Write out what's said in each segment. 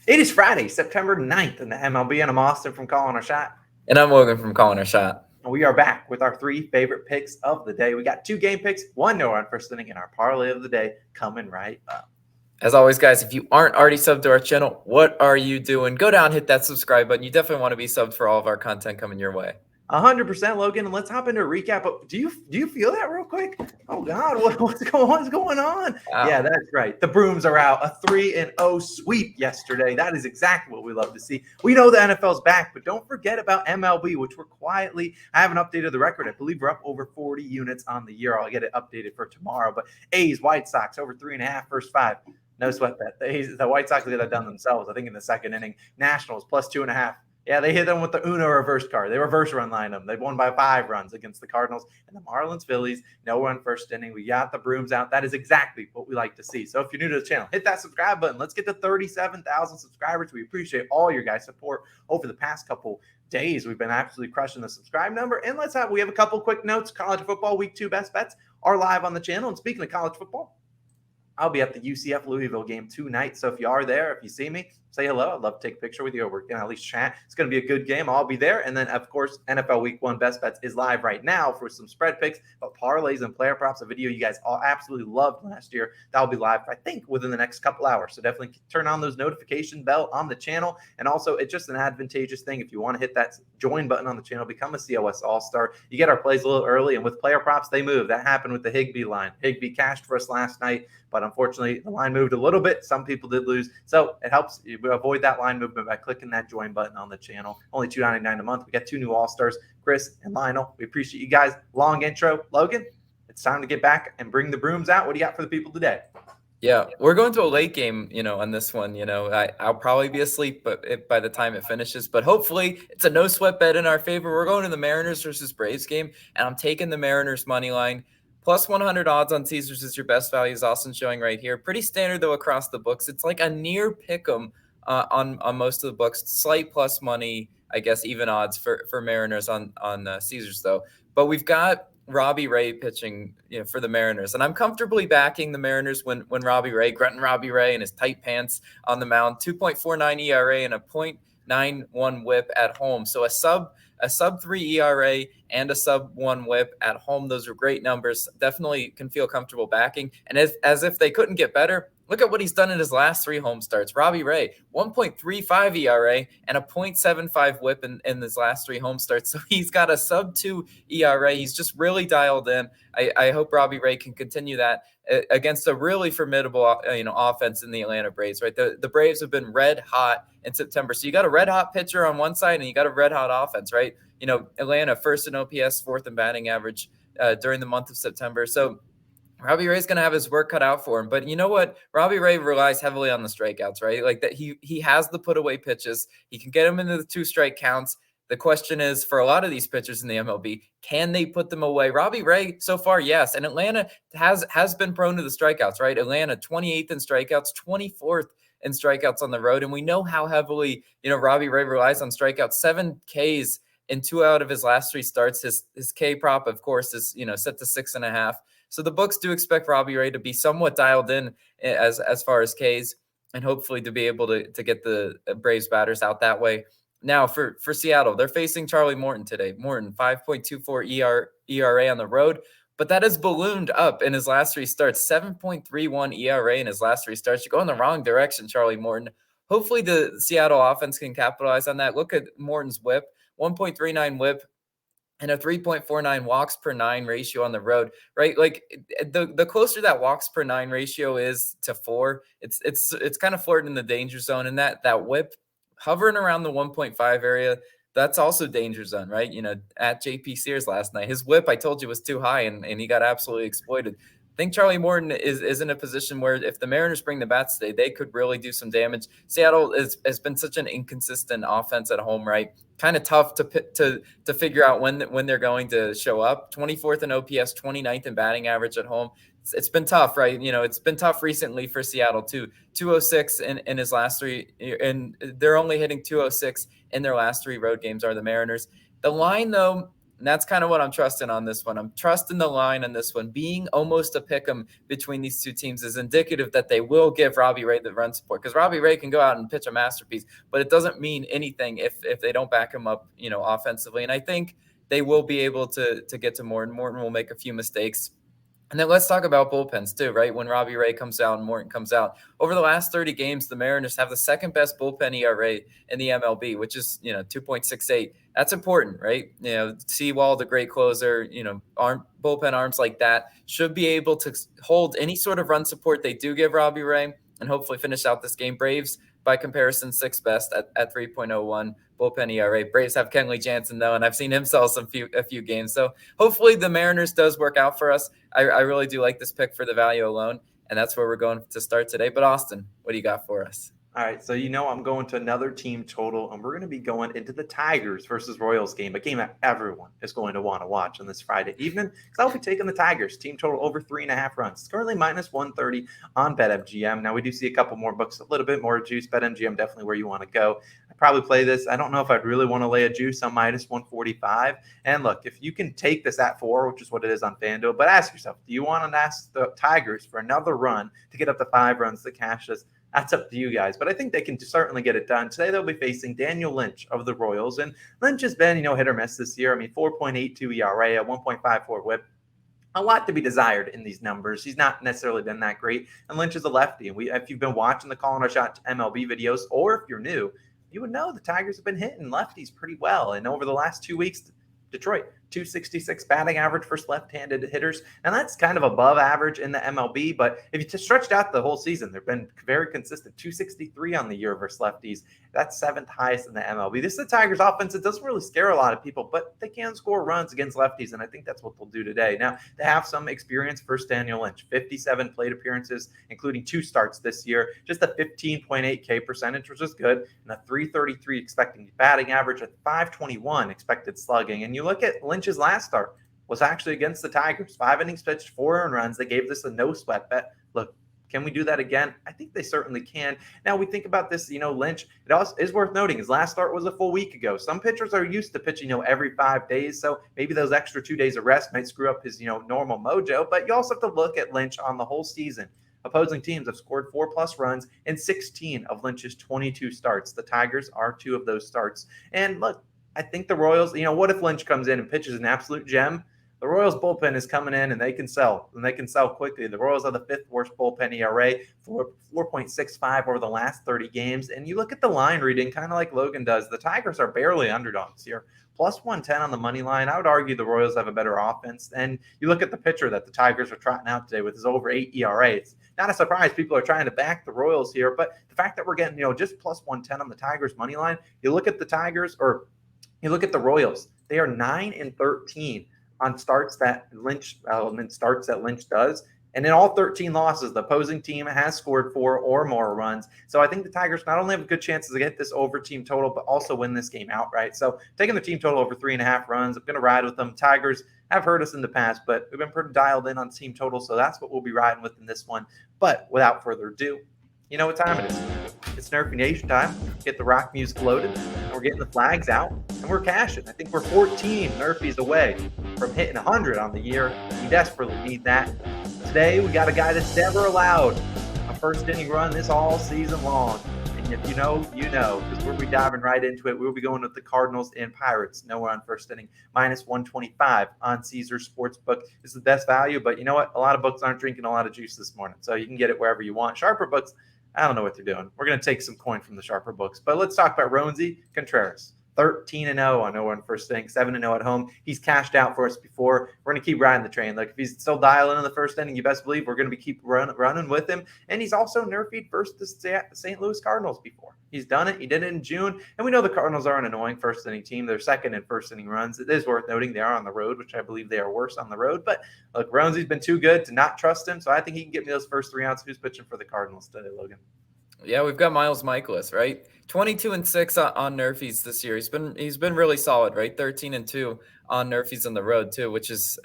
It is Friday, September 9th in the MLB, and I'm Austin from Calling Our Shot. And I'm Logan from Calling Our Shot. And we are back with our three favorite picks of the day. We got two game picks, one no run first inning, and our parlay of the day coming right up. As always, guys, if you aren't already subbed to our channel, what are you doing? Go down, hit that subscribe button. You definitely want to be subbed for all of our content coming your way. 100%, Logan, and let's hop into a recap. But do you feel that real quick? Oh God, what's going on? Wow. Yeah, that's right. The brooms are out. A 3-0 sweep yesterday. That is exactly what we love to see. We know the NFL's back, but don't forget about MLB, which we're quietly. I haven't updated the record. I believe we're up over 40 units on the year. I'll get it updated for tomorrow. But A's, White Sox over 3.5 first 5. No sweat bet. The White Sox get that done themselves. I think in the second inning. Nationals plus 2.5. Yeah, they hit them with the Uno reverse card. They reverse run line them. They won by 5 runs against the Cardinals and the Marlins, Phillies. No run first inning. We got the brooms out. That is exactly what we like to see. So if you're new to the channel, hit that subscribe button. Let's get to 37,000 subscribers. We appreciate all your guys' support over the past couple days. We've been absolutely crushing the subscribe number. And we have a couple quick notes. College football week 2 best bets are live on the channel. And speaking of college football, I'll be at the UCF Louisville game tonight. So if you are there, if you see me, say hello. I'd love to take a picture with you, or we're going to at least chat. It's going to be a good game. I'll be there. And then, of course, NFL Week 1 Best Bets is live right now for some spread picks, but parlays and player props, a video you guys all absolutely loved last year. That'll be live, I think, within the next couple hours. So definitely turn on those notification bell on the channel. And also, it's just an advantageous thing. If you want to hit that join button on the channel, become a COS All-Star. You get our plays a little early, and with player props, they move. That happened with the Higbee line. Higbee cashed for us last night, but unfortunately, the line moved a little bit. Some people did lose. So it helps you avoid that line movement by clicking that join button on the channel. Only $2.99 a month. We got 2 new All-Stars, Chris and Lionel. We appreciate you guys. Long intro. Logan, it's time to get back and bring the brooms out. What do you got for the people today? Yeah, we're going to a late game, on this one. I'll probably be asleep by the time it finishes. But hopefully it's a no sweat bet in our favor. We're going to the Mariners versus Braves game, and I'm taking the Mariners money line. Plus 100 odds on Caesars is your best value, is Austin showing right here. Pretty standard, though, across the books. It's like a near pick'em on most of the books. Slight plus money, I guess, even odds for Mariners on Caesars, though. But we've got Robbie Ray pitching, for the Mariners, and I'm comfortably backing the Mariners when Robbie Ray in his tight pants on the mound, 2.49 ERA and a .91 WHIP at home. So a sub 3 ERA and a sub 1 WHIP at home. Those are great numbers. Definitely can feel comfortable backing. And as if they couldn't get better, look at what he's done in his last 3 home starts. Robbie Ray, 1.35 ERA and a .75 WHIP in his last 3 home starts. So he's got a sub 2 ERA. He's just really dialed in. I hope Robbie Ray can continue that against a really formidable, offense in the Atlanta Braves, right? The Braves have been red hot in September. So you got a red hot pitcher on one side and you got a red hot offense, right? Atlanta first in OPS, 4th in batting average during the month of September. So Robbie Ray's going to have his work cut out for him. But you know what? Robbie Ray relies heavily on the strikeouts, right? Like that he has the put away pitches. He can get them into the 2 strike counts. The question is, for a lot of these pitchers in the MLB, can they put them away? Robbie Ray, so far, yes. And Atlanta has been prone to the strikeouts, right? Atlanta, 28th in strikeouts, 24th in strikeouts on the road. And we know how heavily, Robbie Ray relies on strikeouts. 7 Ks in 2 out of his last 3 starts. His K prop, of course, is, set to 6.5. So the books do expect Robbie Ray to be somewhat dialed in as far as Ks, and hopefully to be able to get the Braves batters out that way. Now for Seattle, they're facing Charlie Morton today. Morton, 5.24 ERA on the road, but that has ballooned up in his last 3 starts. 7.31 ERA in his last 3 starts. You're going the wrong direction, Charlie Morton. Hopefully the Seattle offense can capitalize on that. Look at Morton's WHIP, 1.39 WHIP. And a 3.49 walks per 9 ratio on the road, right? Like the closer that walks per 9 ratio is to 4, it's kind of flirting in the danger zone. And that WHIP hovering around the 1.5 area, that's also danger zone, right? At JP Sears last night, his WHIP, I told you, was too high, and he got absolutely exploited. I think Charlie Morton is in a position where if the Mariners bring the bats today, they could really do some damage. Seattle has been such an inconsistent offense at home, right? Kind of tough to figure out when they're going to show up. 24th in OPS, 29th in batting average at home. It's been tough, right? It's been tough recently for Seattle too. 206 in his last 3, and they're only hitting 206 in their last 3 road games are the Mariners. The line, though, And that's kind of what I'm trusting on this one. I'm trusting the line on this one. Being almost a pick 'em between these two teams is indicative that they will give Robbie Ray the run support, because Robbie Ray can go out and pitch a masterpiece, but it doesn't mean anything if they don't back him up, offensively. And I think they will be able to get to Morton. Morton will make a few mistakes. And then let's talk about bullpens too, right? When Robbie Ray comes out and Morton comes out, over the last 30 games, the Mariners have the second best bullpen ERA in the MLB, which is 2.68. That's important, right? Seawall, the great closer, bullpen arms like that should be able to hold any sort of run support they do give Robbie Ray and hopefully finish out this game. Braves, by comparison, sixth best at 3.01 bullpen ERA. Braves have Kenley Jansen though, and I've seen him sell a few games. So hopefully the Mariners does work out for us. I really do like this pick for the value alone, and that's where we're going to start today. But Austin, what do you got for us? All right, so I'm going to another team total, and we're going to be going into the Tigers versus Royals game, a game that everyone is going to want to watch on this Friday evening, because I'll be taking the Tigers, team total over 3.5 runs. It's currently minus 130 on BetMGM. Now, we do see a couple more books, a little bit more juice. BetMGM definitely where you want to go. I'd probably play this. I don't know if I'd really want to lay a juice on minus 145. And look, if you can take this at 4, which is what it is on FanDuel, but ask yourself, do you want to ask the Tigers for another run to get up to 5 runs to cash this? That's up to you guys, but I think they can certainly get it done. Today, they'll be facing Daniel Lynch of the Royals, and Lynch has been, hit or miss this year. 4.82 ERA, a 1.54 whip. A lot to be desired in these numbers. He's not necessarily been that great, and Lynch is a lefty. And if you've been watching the Calling Our Shot MLB videos, or if you're new, you would know the Tigers have been hitting lefties pretty well. And over the last 2 weeks, Detroit, 266 batting average for left-handed hitters, and that's kind of above average in the MLB. But if you just stretched out the whole season, they've been very consistent. 263 on the year versus lefties. That's 7th highest in the MLB. This is the Tigers' offense. It doesn't really scare a lot of people, but they can score runs against lefties, and I think that's what they'll do today. Now, they have some experience versus Daniel Lynch. 57 plate appearances, including 2 starts this year. Just a 15.8 K percentage, which is good, and a 333 expected batting average, a 521 expected slugging. And you look at Lynch's last start was actually against the Tigers. 5 innings pitched, 4 earned runs. They gave this a no sweat bet. Look, can we do that again? I think they certainly can. Now we think about this, Lynch, it also is worth noting his last start was a full week ago. Some pitchers are used to pitching, every 5 days. So maybe those extra 2 days of rest might screw up his, normal mojo. But you also have to look at Lynch on the whole season. Opposing teams have scored 4+ runs in 16 of Lynch's 22 starts. The Tigers are 2 of those starts. And look, I think the Royals, what if Lynch comes in and pitches an absolute gem? The Royals bullpen is coming in and they can sell, and they can sell quickly. The Royals are the 5th worst bullpen ERA, 4.65 over the last 30 games. And you look at the line reading, kind of like Logan does. The Tigers are barely underdogs here. Plus 110 on the money line. I would argue the Royals have a better offense. And you look at the pitcher that the Tigers are trotting out today with his over 8 ERA. It's not a surprise people are trying to back the Royals here, but the fact that we're getting, just plus 110 on the Tigers money line, you look at the Tigers, or you look at the Royals, they are 9-13 on starts that Lynch does. And in all 13 losses, the opposing team has scored 4 or more runs. So I think the Tigers not only have a good chance to get this over team total, but also win this game outright. So taking the team total over 3.5 runs, I'm going to ride with them. Tigers have hurt us in the past, but we've been pretty dialed in on team total. So that's what we'll be riding with in this one. But without further ado, you know what time it is. It's NRFI Nation time. Get the rock music loaded, and we're getting the flags out, and we're cashing. I think we're 14 NRFIs away from hitting 100 on the year. We desperately need that. Today, we got a guy that's never allowed a first inning run this all season long. And if you know, because we'll be diving right into it. We'll be going with the Cardinals and Pirates. Nowhere on first inning, minus 125 on Caesars Sportsbook. This is the best value, but you know what? A lot of books aren't drinking a lot of juice this morning, so you can get it wherever you want. Sharper books, I don't know what they're doing. We're going to take some coin from the sharper books. But let's talk about Roansy Contreras. 13-0 on No Run First Inning, 7-0 at home. He's cashed out for us before. We're going to keep riding the train. Like, if he's still dialing in the first inning, you best believe we're going to keep running with him. And he's also NRFI'd versus the St. Louis Cardinals before. He's done it. He did it in June. And we know the Cardinals are an annoying first inning team. They're second in first inning runs. It is worth noting they are on the road, which I believe they are worse on the road. But look, Roansy's been too good to not trust him. So I think he can get me those first 3 outs. Who's pitching for the Cardinals today, Logan? Yeah, we've got Miles Michaelis, right? 22-6 on NRFIs this year. He's been really solid, right? 13-2 on NRFIs on the road too, which is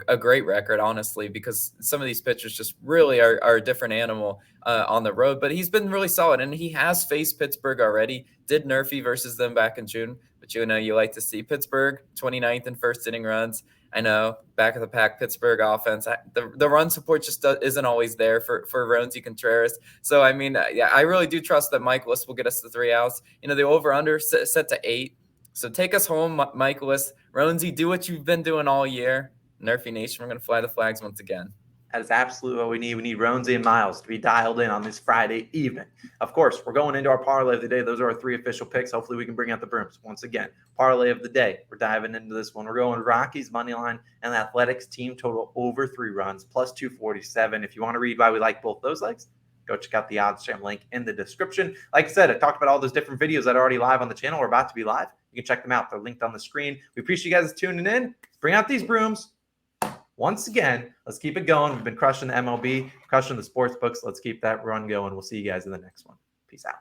a great record, honestly, because some of these pitchers just really are a different animal on the road. But he's been really solid, and he has faced Pittsburgh already. Did NRFI versus them back in June, but you like to see Pittsburgh 29th in first inning runs. I know, back of the pack Pittsburgh offense. The run support just isn't always there for Roansy Contreras. So, I mean, yeah, I really do trust that Michaelis will get us the 3 outs. The over-under set to 8. So take us home, Michaelis. Roansy, do what you've been doing all year. NRFI Nation, we're going to fly the flags once again. That is absolutely what we need. We need Roansy and Miles to be dialed in on this Friday evening. Of course, we're going into our parlay of the day. Those are our 3 official picks. Hopefully, we can bring out the brooms. Once again, parlay of the day. We're diving into this one. We're going Rockies money line and the Athletics team total over 3 runs plus 247. If you want to read why we like both those legs, go check out the OddsJam link in the description. Like I said, I talked about all those different videos that are already live on the channel. We're about to be live. You can check them out. They're linked on the screen. We appreciate you guys tuning in. Let's bring out these brooms. Once again, let's keep it going. We've been crushing the MLB, crushing the sports books. Let's keep that run going. We'll see you guys in the next one. Peace out.